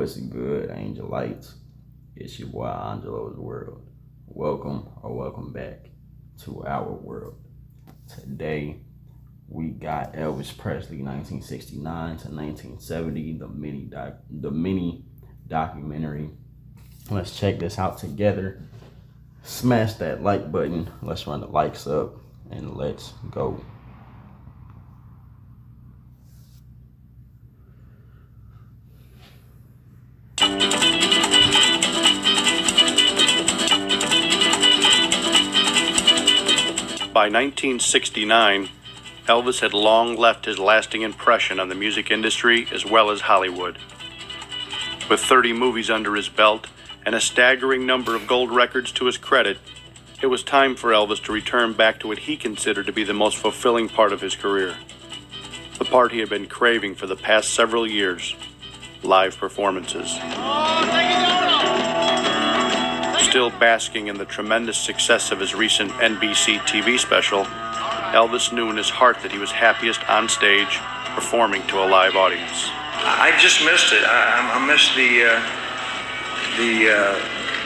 what's good, Angel Lights? It's your boy Angelo's World. Welcome back to our world. Today we got Elvis Presley, 1969 to 1970, the mini documentary. Let's check this out together. Smash that like button. Let's run the likes up and let's go. By 1969, Elvis had long left his lasting impression on the music industry as well as Hollywood. With 30 movies under his belt and a staggering number of gold records to his credit, it was time for Elvis to return back to what he considered to be the most fulfilling part of his career. The part he had been craving for the past several years: live performances. Still basking in the tremendous success of his recent NBC TV special, Elvis knew in his heart that he was happiest on stage, performing to a live audience. I just missed it. I missed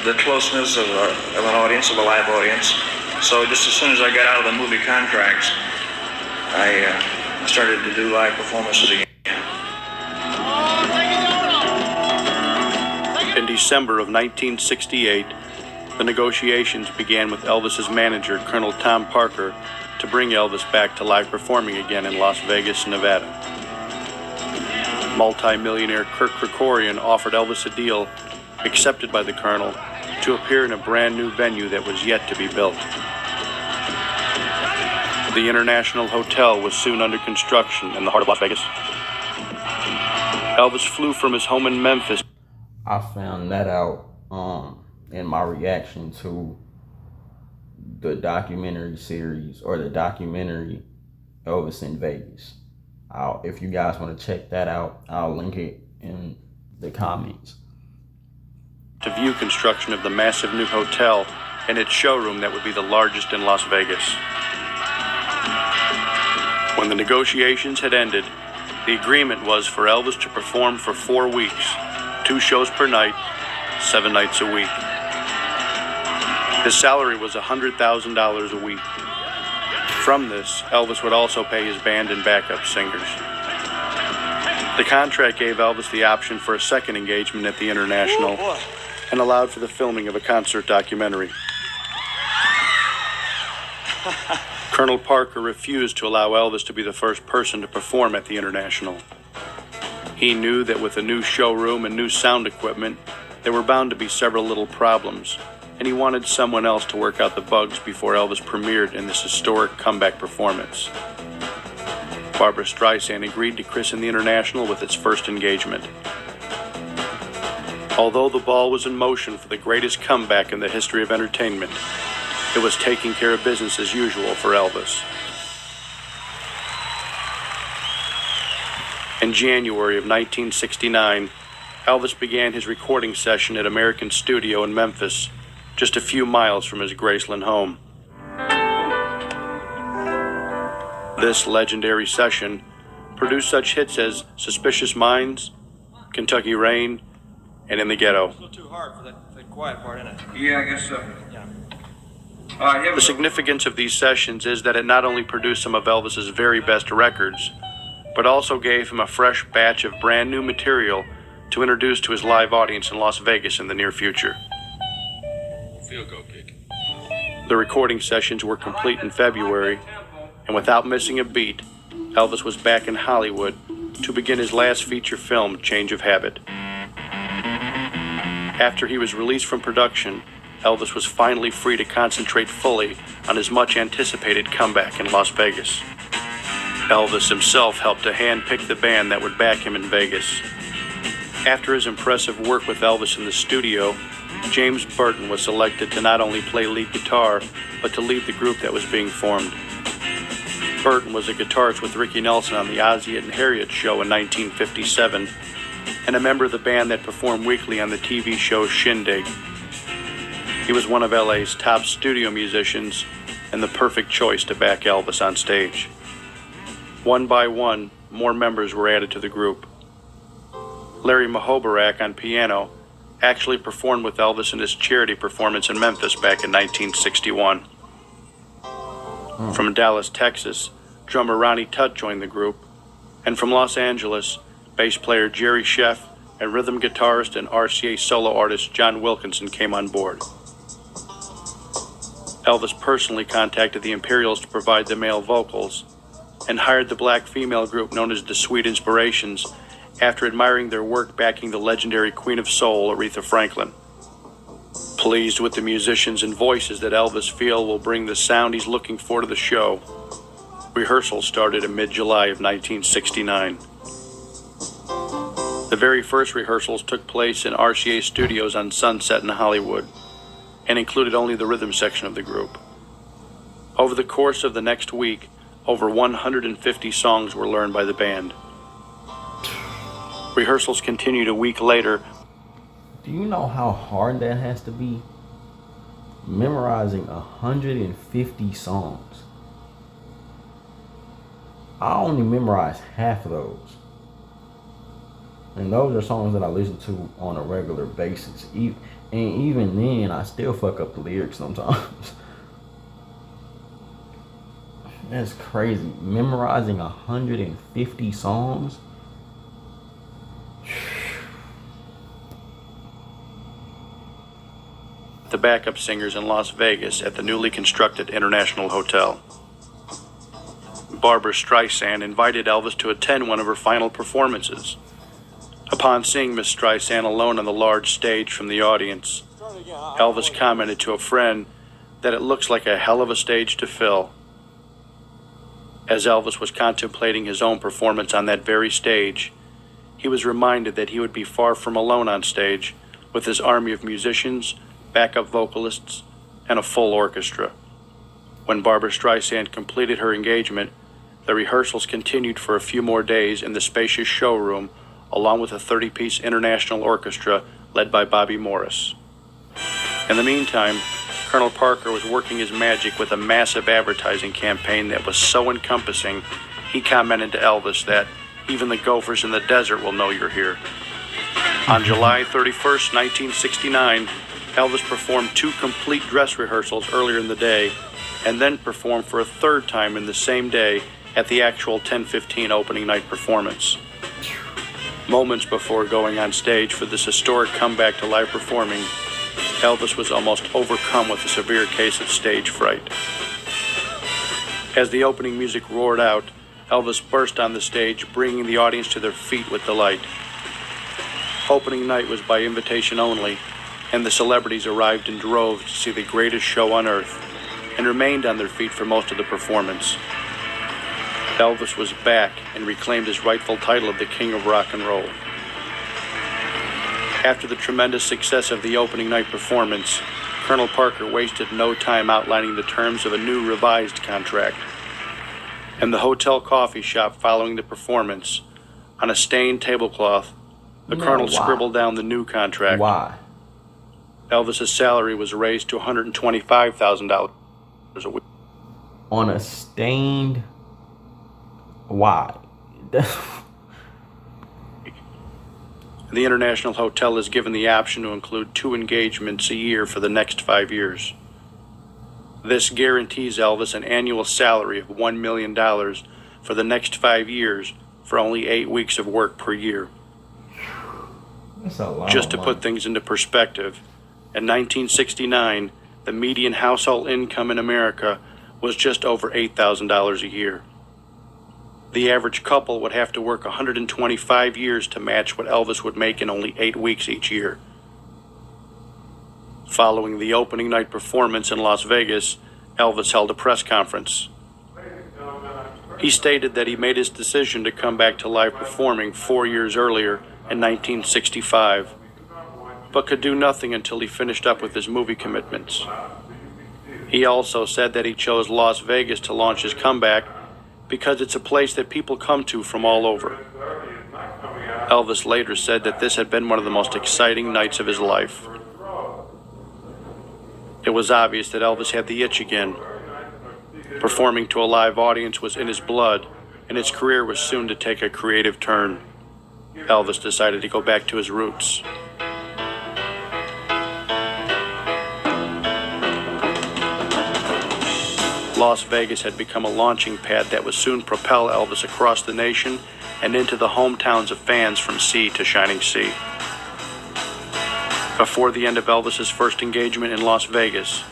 the closeness of an audience, of a live audience. So just as soon as I got out of the movie contracts, I started to do live performances again. In December of 1968, the negotiations began with Elvis's manager, Colonel Tom Parker, to bring Elvis back to live performing again in Las Vegas, Nevada. Multi-millionaire Kirk Kerkorian offered Elvis a deal, accepted by the Colonel, to appear in a brand new venue that was yet to be built. The International Hotel was soon under construction in the heart of Las Vegas. Elvis flew from his home in Memphis. I found that out in my reaction to the documentary series, or the documentary Elvis in Vegas. If you guys want to check that out, I'll link it in the comments. To view construction of the massive new hotel and its showroom that would be the largest in Las Vegas. When the negotiations had ended, the agreement was for Elvis to perform for 4 weeks, 2 shows per night, 7 nights a week. His salary was $100,000 a week. From this, Elvis would also pay his band and backup singers. The contract gave Elvis the option for a second engagement at the International and allowed for the filming of a concert documentary. Colonel Parker refused to allow Elvis to be the first person to perform at the International. He knew that with a new showroom and new sound equipment, there were bound to be several little problems, and he wanted someone else to work out the bugs before Elvis premiered in this historic comeback performance. Barbra Streisand agreed to christen the International with its first engagement. Although the ball was in motion for the greatest comeback in the history of entertainment, it was taking care of business as usual for Elvis. In January of 1969, Elvis began his recording session at American Studio in Memphis, just a few miles from his Graceland home. This legendary session produced such hits as Suspicious Minds, Kentucky Rain, and In the Ghetto. It's a little too hard for that quiet part, isn't it? Yeah, I guess so. Yeah. The significance of these sessions is that it not only produced some of Elvis's very best records, but also gave him a fresh batch of brand new material to introduce to his live audience in Las Vegas in the near future. Field-goal kick. The recording sessions were complete in February, and without missing a beat, Elvis was back in Hollywood to begin his last feature film, Change of Habit. After he was released from production, Elvis was finally free to concentrate fully on his much-anticipated comeback in Las Vegas. Elvis himself helped to hand-pick the band that would back him in Vegas. After his impressive work with Elvis in the studio, James Burton was selected to not only play lead guitar, but to lead the group that was being formed. Burton was a guitarist with Ricky Nelson on the Ozzie and Harriet show in 1957, and a member of the band that performed weekly on the TV show Shindig. He was one of LA's top studio musicians and the perfect choice to back Elvis on stage. One by one, more members were added to the group. Larry Mahobarak on piano, actually performed with Elvis in his charity performance in Memphis back in 1961. From Dallas, Texas, drummer Ronnie Tutt joined the group, and from Los Angeles, bass player Jerry Sheff and rhythm guitarist and RCA solo artist John Wilkinson came on board. Elvis personally contacted the Imperials to provide the male vocals and hired the black female group known as the Sweet Inspirations after admiring their work backing the legendary Queen of Soul, Aretha Franklin. Pleased with the musicians and voices that Elvis feels will bring the sound he's looking for to the show, rehearsals started in mid-July of 1969. The very first rehearsals took place in RCA Studios on Sunset in Hollywood and included only the rhythm section of the group. Over the course of the next week, over 150 songs were learned by the band. Rehearsals continued a week later. Do you know how hard that has to be? Memorizing 150 songs. I only memorized half of those. And those are songs that I listen to on a regular basis. And even then, I still fuck up the lyrics sometimes. That's crazy. Memorizing 150 songs. The backup singers in Las Vegas at the newly constructed International Hotel. Barbra Streisand invited Elvis to attend one of her final performances. Upon seeing Miss Streisand alone on the large stage from the audience, Elvis commented to a friend that it looks like a hell of a stage to fill. As Elvis was contemplating his own performance on that very stage, he was reminded that he would be far from alone on stage with his army of musicians, backup vocalists, and a full orchestra. When Barbra Streisand completed her engagement, the rehearsals continued for a few more days in the spacious showroom, along with a 30-piece international orchestra led by Bobby Morris. In the meantime, Colonel Parker was working his magic with a massive advertising campaign that was so encompassing, he commented to Elvis that even the gophers in the desert will know you're here. On July 31st, 1969, Elvis performed 2 complete dress rehearsals earlier in the day, and then performed for a third time in the same day at the actual 10:15 opening night performance. Moments before going on stage for this historic comeback to live performing, Elvis was almost overcome with a severe case of stage fright. As the opening music roared out, Elvis burst on the stage, bringing the audience to their feet with delight. Opening night was by invitation only, and the celebrities arrived in droves to see the greatest show on earth, and remained on their feet for most of the performance. Elvis was back and reclaimed his rightful title of the King of Rock and Roll. After the tremendous success of the opening night performance, Colonel Parker wasted no time outlining the terms of a new revised contract. In the hotel coffee shop following the performance, on a stained tablecloth, the colonel scribbled down the new contract. Why? Elvis's salary was raised to $125,000 a week. On a stained... Why? The International Hotel is given the option to include 2 engagements a year for the next 5 years. This guarantees Elvis an annual salary of $1 million for the next 5 years for only 8 weeks of work per year. That's a lot. Just to put things into perspective, in 1969, the median household income in America was just over $8,000 a year. The average couple would have to work 125 years to match what Elvis would make in only 8 weeks each year. Following the opening night performance in Las Vegas, Elvis held a press conference. He stated that he made his decision to come back to live performing 4 years earlier in 1965, but could do nothing until he finished up with his movie commitments. He also said that he chose Las Vegas to launch his comeback because it's a place that people come to from all over. Elvis later said that this had been one of the most exciting nights of his life. It was obvious that Elvis had the itch again. Performing to a live audience was in his blood, and his career was soon to take a creative turn. Elvis decided to go back to his roots. Las Vegas had become a launching pad that would soon propel Elvis across the nation and into the hometowns of fans from sea to shining sea. Before the end of Elvis's first engagement in Las Vegas,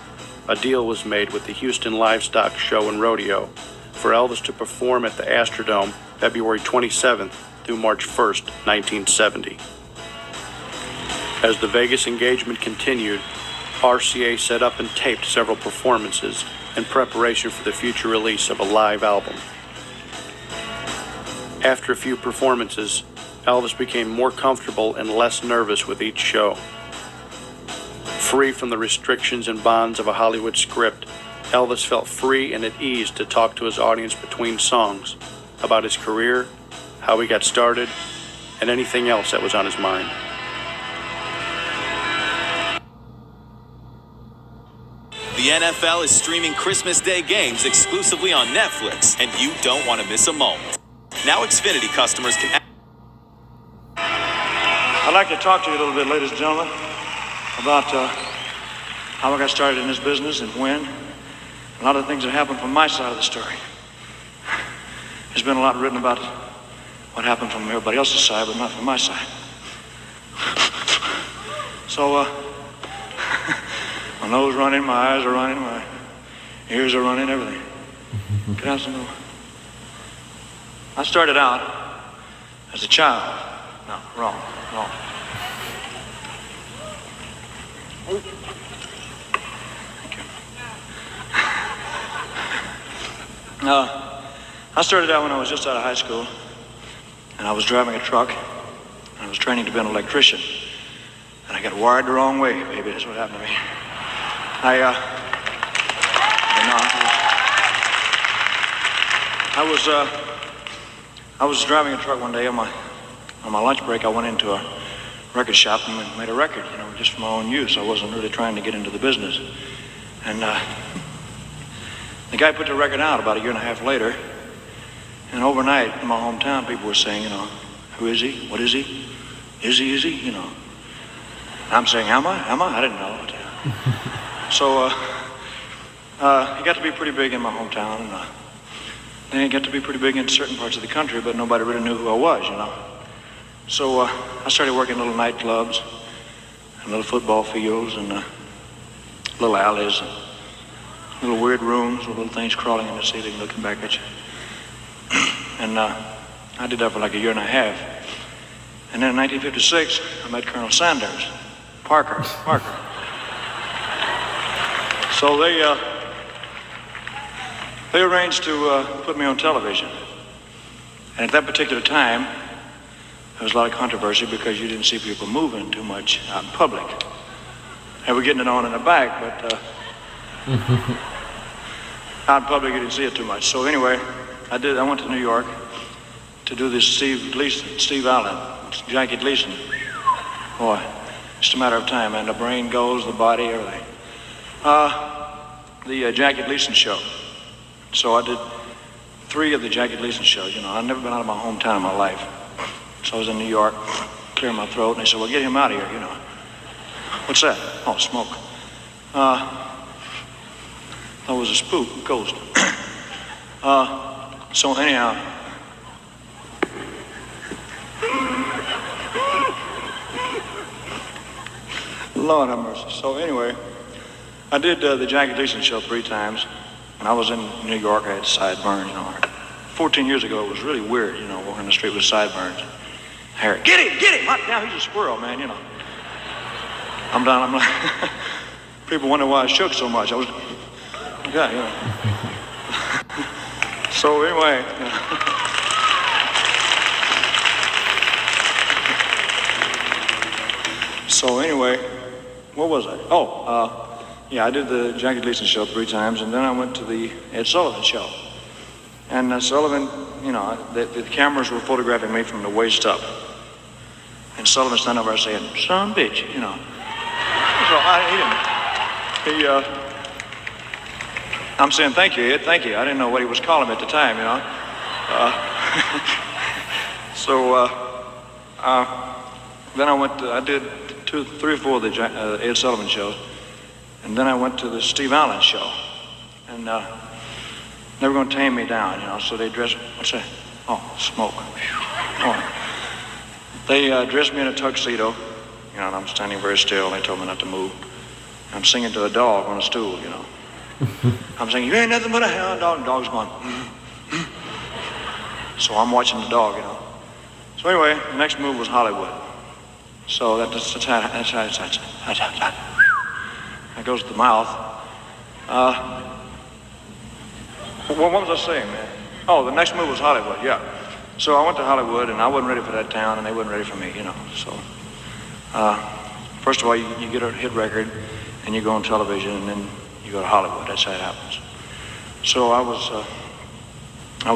a deal was made with the Houston Livestock Show and Rodeo for Elvis to perform at the Astrodome February 27th through March 1st, 1970. As the Vegas engagement continued, RCA set up and taped several performances in preparation for the future release of a live album. After a few performances, Elvis became more comfortable and less nervous with each show. Free from the restrictions and bonds of a Hollywood script, Elvis felt free and at ease to talk to his audience between songs about his career, how he got started, and anything else that was on his mind. The NFL is streaming Christmas Day games exclusively on Netflix, and you don't want to miss a moment. Now Xfinity customers can... I'd like to talk to you a little bit, ladies and gentlemen, about how I got started in this business and when. A lot of things that happened from my side of the story. There's been a lot written about what happened from everybody else's side, but not from my side. So, my nose running, my eyes are running, my ears are running, everything. Get out some more. I started out as a child. No, wrong. Thank you. I started out when I was just out of high school, and I was driving a truck, and I was training to be an electrician, and I got wired the wrong way, baby. That's what happened to me. I was driving a truck one day on my lunch break. I went into a record shop and made a record, just for my own use. I wasn't really trying to get into the business. And the guy put the record out about a year and a half later. And overnight in my hometown, people were saying, who is he? What is he? Is he? And I'm saying, am I? I didn't know. So he got to be pretty big in my hometown. And then he got to be pretty big in certain parts of the country, but nobody really knew who I was, So I started working in little nightclubs and little football fields and little alleys and little weird rooms with little things crawling in the ceiling looking back at you. And I did that for like a year and a half. And then in 1956, I met Colonel Sanders, Parker. So they arranged to put me on television. And at that particular time, there was a lot of controversy because you didn't see people moving too much out in public. They were getting it on in the back, but out in public you didn't see it too much. So anyway, I went to New York to do this Steve Allen, Jackie Gleason. Boy, just a matter of time, man. The brain goes, the body, everything. The Jackie Gleason show. So I did 3 of the Jackie Gleason shows. I'd never been out of my hometown in my life. So I was in New York, clearing my throat, and they said, well, get him out of here, What's that? Oh, smoke. That was a spook, ghost. So anyhow, Lord have mercy. So anyway, I did the Jackie Gleason show 3 times. When I was in New York, I had sideburns, 14 years ago, it was really weird, walking the street with sideburns. Harry, get him! Now he's a squirrel, man, I'm down, I'm like, people wonder why I shook so much. I was, So anyway, what was I? I did the Jackie Gleason show 3 times, and then I went to the Ed Sullivan show. And Sullivan, the cameras were photographing me from the waist up. And Sullivan standing over there saying, son of a bitch, So I'm saying, thank you, Ed, thank you. I didn't know what he was calling me at the time, So Then I did 2, 3 or 4 of the Ed Sullivan shows. And then I went to the Steve Allen show. And they were going to tame me down, you know, so they dressed, what's that? Oh, smoke. Oh. They dressed me in a tuxedo, you know, and I'm standing very still. They told me not to move. I'm singing to a dog on a stool, you know. I'm singing, you ain't nothing but a hound dog. And the dog's going, So I'm watching the dog, you know. So anyway, the next move was Hollywood. So that goes to the mouth. What was I saying, man? Oh, the next move was Hollywood, yeah. So I went to Hollywood, and I wasn't ready for that town, and they wasn't ready for me, you know. So, first of all, you get a hit record, and you go on television, and then you go to Hollywood. That's how it happens. So I was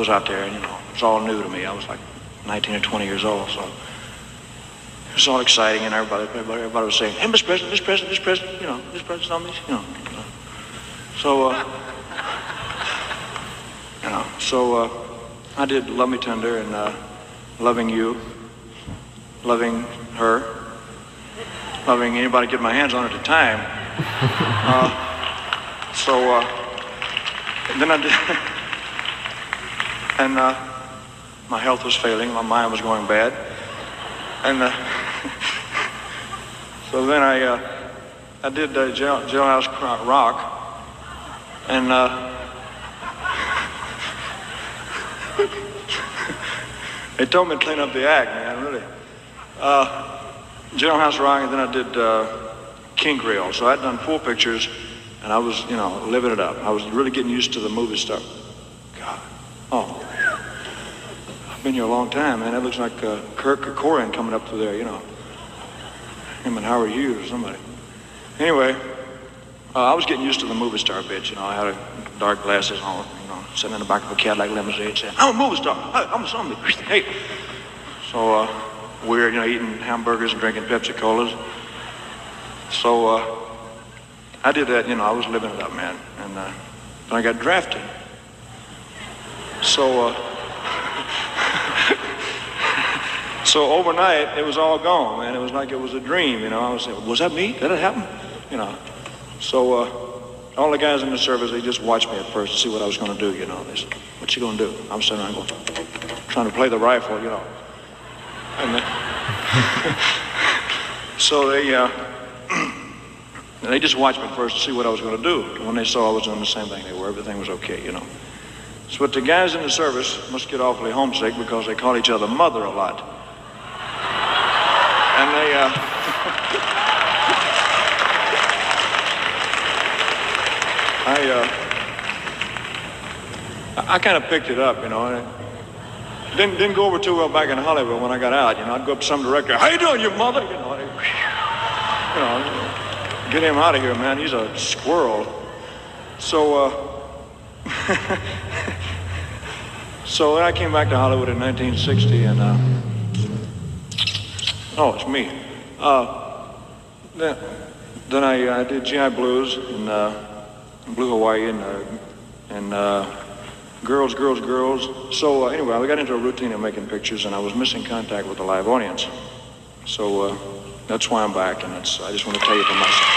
out there, and, you know, it was all new to me. I was like 19 or 20 years old, so it was all exciting, and everybody was saying, hey, Mr. President, Mr. President, Mr. President, you know, Mr. President's on me, you know. So, I did Love Me Tender and Loving You, Loving Her, Loving anybody get my hands on it at the time. And then I did, and my health was failing, my mind was going bad, and so then I did Jailhouse Rock, and they told me to clean up the act, man, really. Jailhouse Rock, and then I did King Creole. So I'd done 4 pictures, and I was, you know, living it up. I was really getting used to the movie stuff. God. Oh. I've been here a long time, man. That looks like Kirk Corcoran coming up through there, you know. Him and Howard Hughes or somebody. Anyway, I was getting used to the movie star bitch, you know. I had dark glasses on, you know, sitting in the back of a Cadillac limousine saying, I'm a movie star. I'm a zombie. Hey. So, weird, you know, eating hamburgers and drinking Pepsi-Colas. So, I did that, you know, I was living it up, man. And then I got drafted. So, so overnight, it was all gone, man. It was like it was a dream, you know. I was saying, was that me? Did it happen? You know. So, all the guys in the service, they just watched me at first to see what I was going to do, you know. They said, what you going to do? I'm sitting around going, trying to play the rifle, you know. And then, so they just watched me first to see what I was going to do. And when they saw I was doing the same thing they were, everything was okay, you know. So, but the guys in the service must get awfully homesick because they call each other mother a lot. And they, I kind of picked it up, you know. And it didn't go over too well back in Hollywood when I got out. You know, I'd go up to some director, how you doing, your mother? You know, get him out of here, man. He's a squirrel. So, so then I came back to Hollywood in 1960, and oh, it's me. Then I did GI Blues and Blue Hawaii and Girls. So anyway, I got into a routine of making pictures, and I was missing contact with the live audience. So that's why I'm back, and I just want to tell you for myself.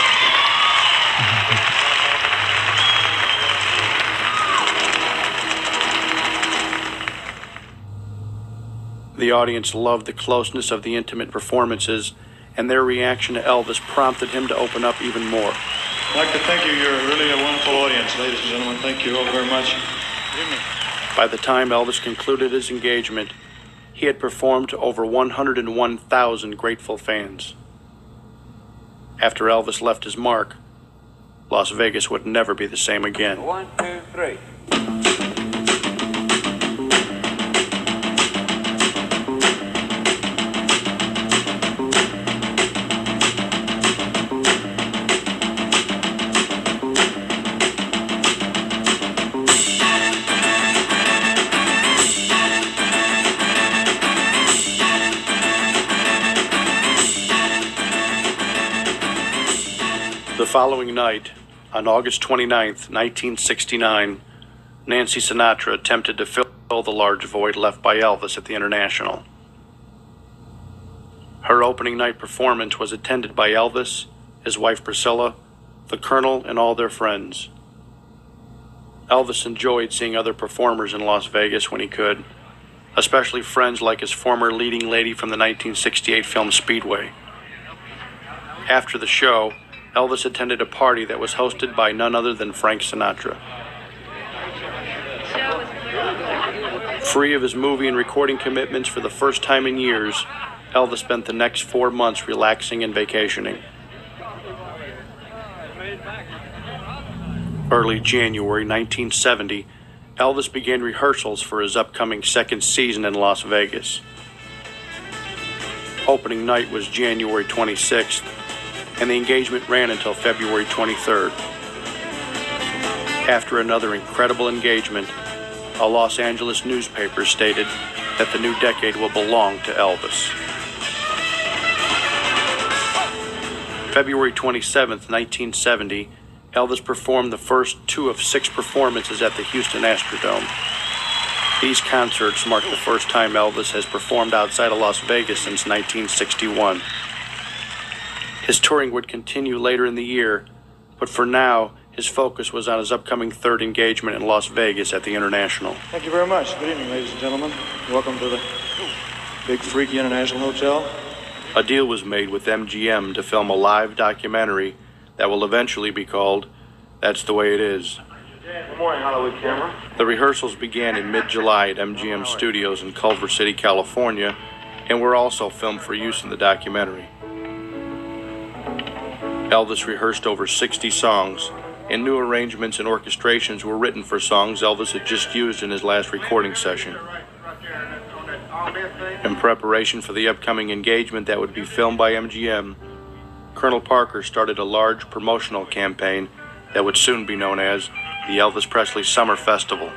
The audience loved the closeness of the intimate performances, and their reaction to Elvis prompted him to open up even more. I'd like to thank you. You're really a wonderful audience, ladies and gentlemen. Thank you all very much. By the time Elvis concluded his engagement, he had performed to over 101,000 grateful fans. After Elvis left his mark, Las Vegas would never be the same again. 1, 2, 3. The following night, on August 29th, 1969, Nancy Sinatra attempted to fill the large void left by Elvis at the International. Her opening night performance was attended by Elvis, his wife Priscilla, the Colonel, and all their friends. Elvis enjoyed seeing other performers in Las Vegas when he could, especially friends like his former leading lady from the 1968 film Speedway. After the show, Elvis attended a party that was hosted by none other than Frank Sinatra. Free of his movie and recording commitments for the first time in years, Elvis spent the next 4 months relaxing and vacationing. Early January 1970, Elvis began rehearsals for his upcoming second season in Las Vegas. Opening night was January 26th, and the engagement ran until February 23rd. After another incredible engagement, a Los Angeles newspaper stated that the new decade will belong to Elvis. February 27th, 1970, Elvis performed the first 2 of 6 performances at the Houston Astrodome. These concerts mark the first time Elvis has performed outside of Las Vegas since 1961. His touring would continue later in the year, but for now, his focus was on his upcoming third engagement in Las Vegas at the International. Thank you very much. Good evening, ladies and gentlemen. Welcome to the Big Freaky International Hotel. A deal was made with MGM to film a live documentary that will eventually be called That's the Way It Is. Good morning, Hollywood camera. The rehearsals began in mid-July at MGM Studios in Culver City, California, and were also filmed for use in the documentary. Elvis rehearsed over 60 songs, and new arrangements and orchestrations were written for songs Elvis had just used in his last recording session. In preparation for the upcoming engagement that would be filmed by MGM, Colonel Parker started a large promotional campaign that would soon be known as the Elvis Presley Summer Festival.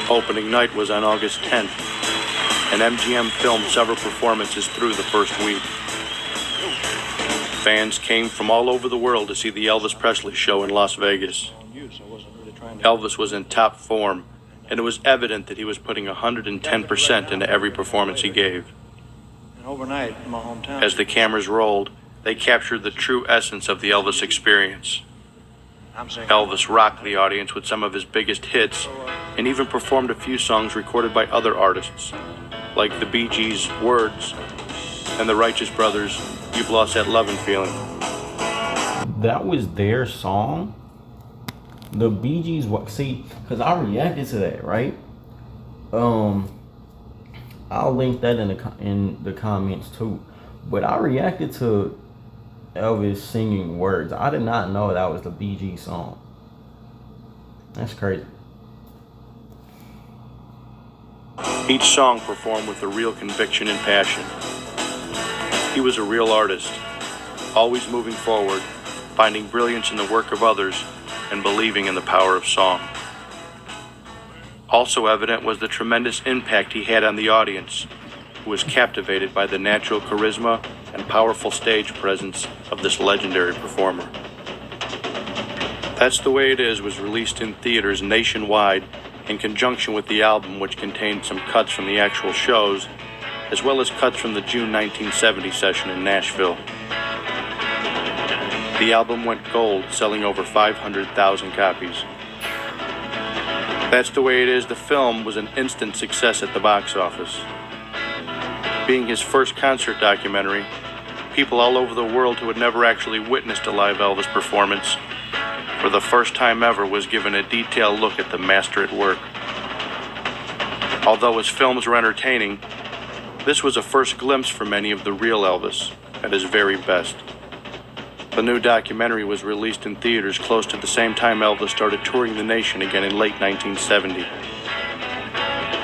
Opening night was on August 10th, and MGM filmed several performances through the first week. Fans came from all over the world to see the Elvis Presley show in Las Vegas. Elvis was in top form, and it was evident that he was putting 110% into every performance he gave. Overnight in my hometown. As the cameras rolled, they captured the true essence of the Elvis experience. Elvis rocked the audience with some of his biggest hits and even performed a few songs recorded by other artists, like the Bee Gees' Words and the Righteous Brothers' You've Lost That Lovin' Feeling. That was their song? The Bee Gees, see, because I reacted to that, right? I'll link that in the comments too. But I reacted to Elvis singing Words. I did not know that was the Bee Gees song. That's crazy. Each song performed with a real conviction and passion. He was a real artist, always moving forward, finding brilliance in the work of others, and believing in the power of song. Also evident was the tremendous impact he had on the audience, who was captivated by the natural charisma and powerful stage presence of this legendary performer. That's the Way It Is was released in theaters nationwide in conjunction with the album, which contained some cuts from the actual shows, as well as cuts from the June 1970 session in Nashville. The album went gold, selling over 500,000 copies. That's the Way It Is, the film, was an instant success at the box office. Being his first concert documentary, people all over the world who had never actually witnessed a live Elvis performance, for the first time ever, was given a detailed look at the master at work. Although his films were entertaining, this was a first glimpse for many of the real Elvis at his very best. The new documentary was released in theaters close to the same time Elvis started touring the nation again in late 1970.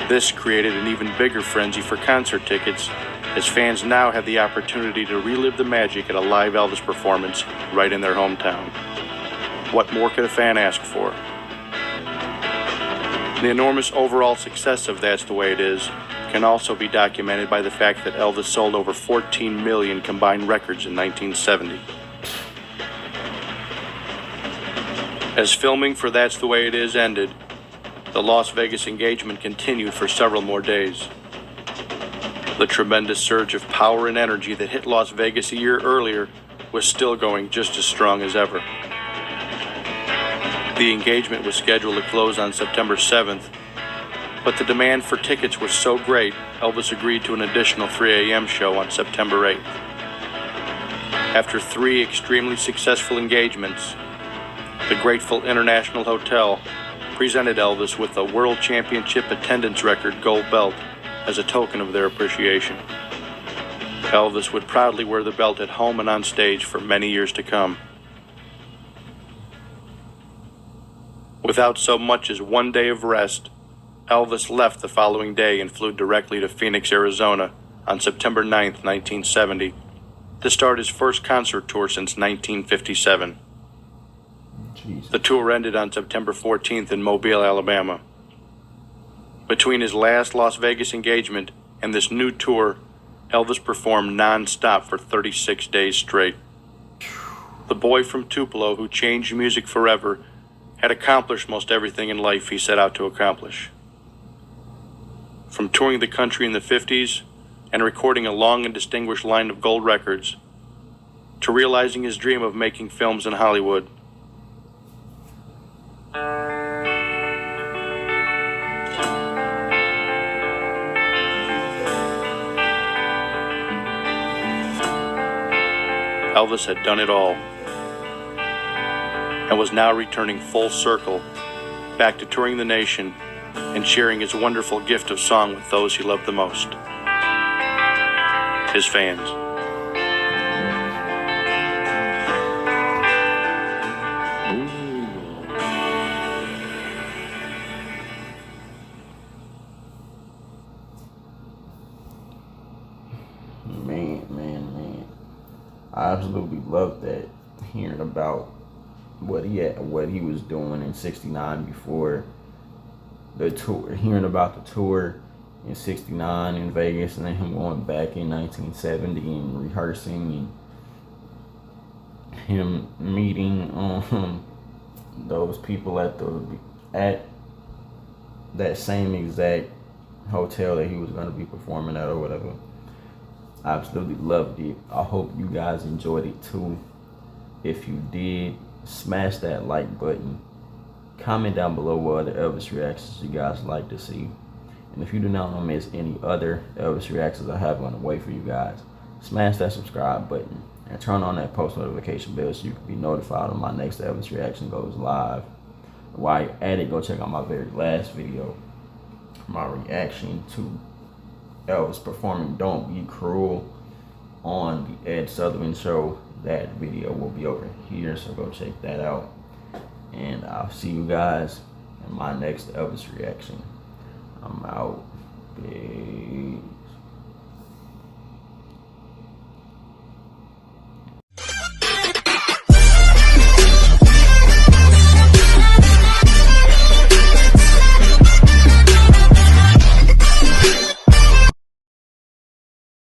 This created an even bigger frenzy for concert tickets, as fans now had the opportunity to relive the magic at a live Elvis performance right in their hometown. What more could a fan ask for? The enormous overall success of That's the Way It Is can also be documented by the fact that Elvis sold over 14 million combined records in 1970. As filming for That's the Way It Is ended, the Las Vegas engagement continued for several more days. The tremendous surge of power and energy that hit Las Vegas a year earlier was still going just as strong as ever. The engagement was scheduled to close on September 7th, but the demand for tickets was so great, Elvis agreed to an additional 3 a.m. show on September 8th. After 3 extremely successful engagements, the Grateful International Hotel presented Elvis with the World Championship Attendance Record Gold Belt as a token of their appreciation. Elvis would proudly wear the belt at home and on stage for many years to come. Without so much as one day of rest, Elvis left the following day and flew directly to Phoenix, Arizona on September 9th, 1970, to start his first concert tour since 1957. Jesus. The tour ended on September 14th in Mobile, Alabama. Between his last Las Vegas engagement and this new tour, Elvis performed non-stop for 36 days straight. The boy from Tupelo who changed music forever had accomplished most everything in life he set out to accomplish. From touring the country in the 50s and recording a long and distinguished line of gold records, to realizing his dream of making films in Hollywood. Elvis had done it all, and was now returning full circle back to touring the nation and sharing his wonderful gift of song with those he loved the most, his fans. Man. I absolutely loved that, hearing about what he was doing in '69 before the tour, hearing about the tour in '69 in Vegas, and then him going back in 1970 and rehearsing, and him meeting those people at that same exact hotel that he was going to be performing at or whatever. I absolutely loved it. I hope you guys enjoyed it too. If you did, smash that like button. Comment down below what other Elvis reactions you guys like to see. And if you do not want to miss any other Elvis reactions I have on the way for you guys, smash that subscribe button and turn on that post notification bell so you can be notified when my next Elvis reaction goes live. While you're at it, go check out my very last video, my reaction to Elvis performing Don't Be Cruel on the Ed Sutherland Show. That video will be over here, so go check that out. And I'll see you guys in my next Elvis reaction. I'm out. Big.